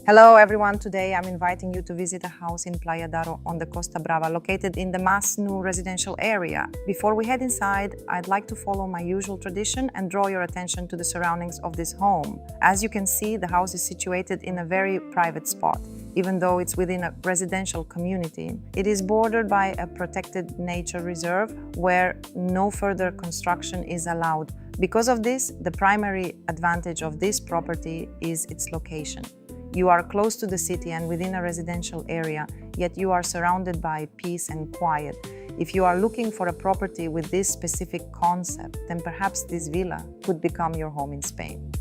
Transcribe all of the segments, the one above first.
Hello everyone, today I'm inviting you to visit a house in Playa on the Costa Brava, located in the Mas Nou residential area. Before we head inside, I'd like to follow my usual tradition and draw your attention to the surroundings of this home. As you can see, the house is situated in a very private spot. Even though it's within a residential community, it is bordered by a protected nature reserve where no further construction is allowed. Because of this, the primary advantage of this property is its location. You are close to the city and within a residential area, yet you are surrounded by peace and quiet. If you are looking for a property with this specific concept, then perhaps this villa could become your home in Spain.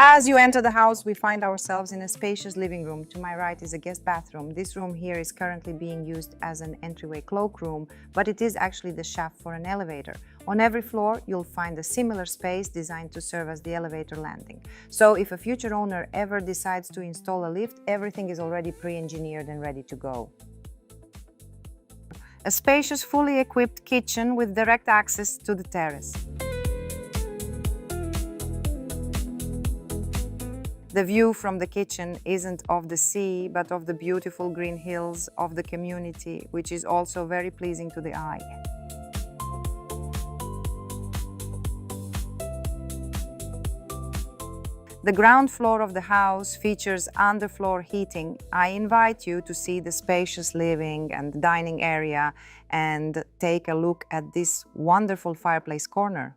As you enter the house, we find ourselves in a spacious living room. To my right is a guest bathroom. This room here is currently being used as an entryway cloakroom, but it is actually the shaft for an elevator. On every floor, you'll find a similar space designed to serve as the elevator landing. So if a future owner ever decides to install a lift, everything is already pre-engineered and ready to go. A spacious, fully equipped kitchen with direct access to the terrace. The view from the kitchen isn't of the sea, but of the beautiful green hills of the community, which is also very pleasing to the eye. The ground floor of the house features underfloor heating. I invite you to see the spacious living and dining area and take a look at this wonderful fireplace corner.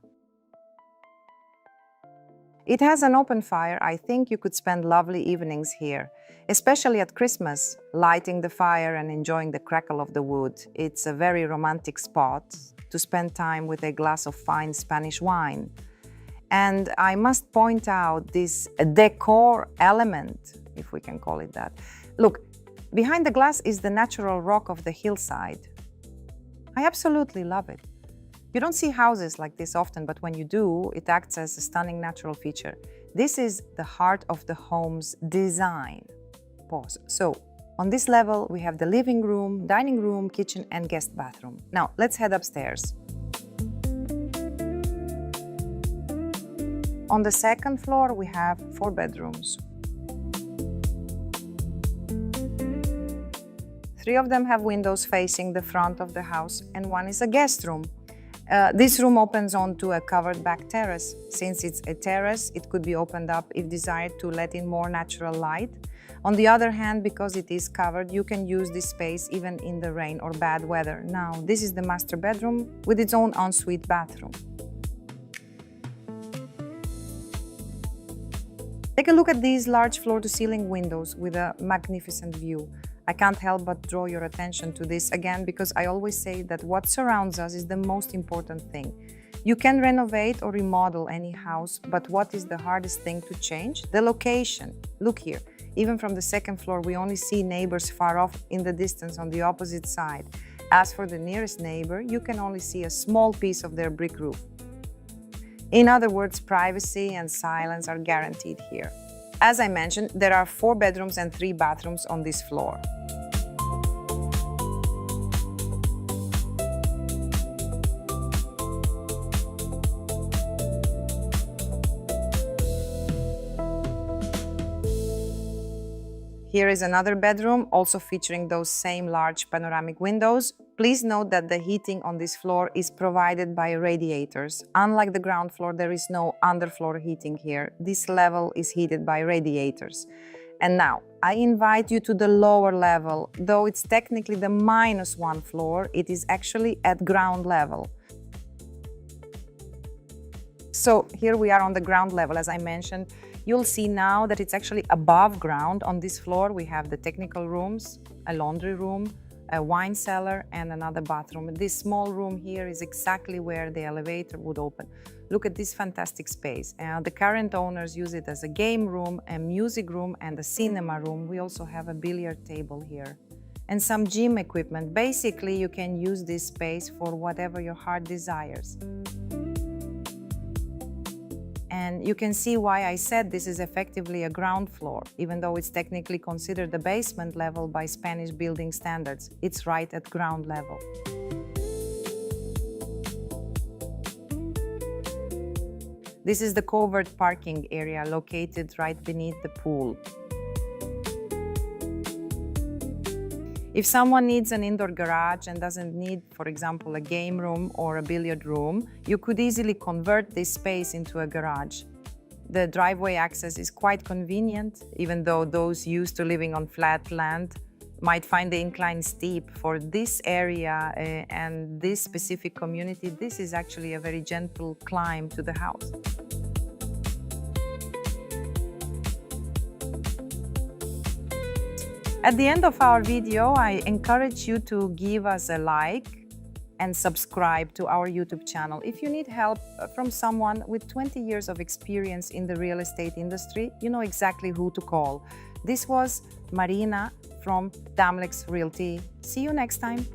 It has an open fire. I think you could spend lovely evenings here, especially at Christmas, lighting the fire and enjoying the crackle of the wood. It's a very romantic spot to spend time with a glass of fine Spanish wine. And I must point out this decor element, if we can call it that. Look, behind the glass is the natural rock of the hillside. I absolutely love it. You don't see houses like this often, but when you do, it acts as a stunning natural feature. This is the heart of the home's design. Pause. So, on this level, we have the living room, dining room, kitchen, and guest bathroom. Now, let's head upstairs. On the second floor, we have 4 bedrooms. 3 of them have windows facing the front of the house, and 1 is a guest room. This room opens onto a covered back terrace. Since it's a terrace, it could be opened up if desired to let in more natural light. On the other hand, because it is covered, you can use this space even in the rain or bad weather. Now, this is the master bedroom with its own ensuite bathroom. Take a look at these large floor-to-ceiling windows with a magnificent view. I can't help but draw your attention to this again because I always say that what surrounds us is the most important thing. You can renovate or remodel any house, but what is the hardest thing to change? The location. Look here. Even from the second floor, we only see neighbors far off in the distance on the opposite side. As for the nearest neighbor, you can only see a small piece of their brick roof. In other words, privacy and silence are guaranteed here. As I mentioned, there are 4 bedrooms and 3 bathrooms on this floor. Here is another bedroom, also featuring those same large panoramic windows. Please note that the heating on this floor is provided by radiators. Unlike the ground floor, there is no underfloor heating here. This level is heated by radiators. And now, I invite you to the lower level. Though it's technically the -1 floor, it is actually at ground level. So here we are on the ground level, as I mentioned. You'll see now that it's actually above ground. On this floor, we have the technical rooms, a laundry room, a wine cellar, and another bathroom. This small room here is exactly where the elevator would open. Look at this fantastic space. The current owners use it as a game room, a music room, and a cinema room. We also have a billiard table here and some gym equipment. Basically, you can use this space for whatever your heart desires. And you can see why I said this is effectively a ground floor, even though it's technically considered the basement level by Spanish building standards. It's right at ground level. This is the covered parking area located right beneath the pool. If someone needs an indoor garage and doesn't need, for example, a game room or a billiard room, you could easily convert this space into a garage. The driveway access is quite convenient, even though those used to living on flat land might find the incline steep. For this area and this specific community, this is actually a very gentle climb to the house. At the end of our video, I encourage you to give us a like and subscribe to our YouTube channel. If you need help from someone with 20 years of experience in the real estate industry, you know exactly who to call. This was Marina from Damlex Realty. See you next time.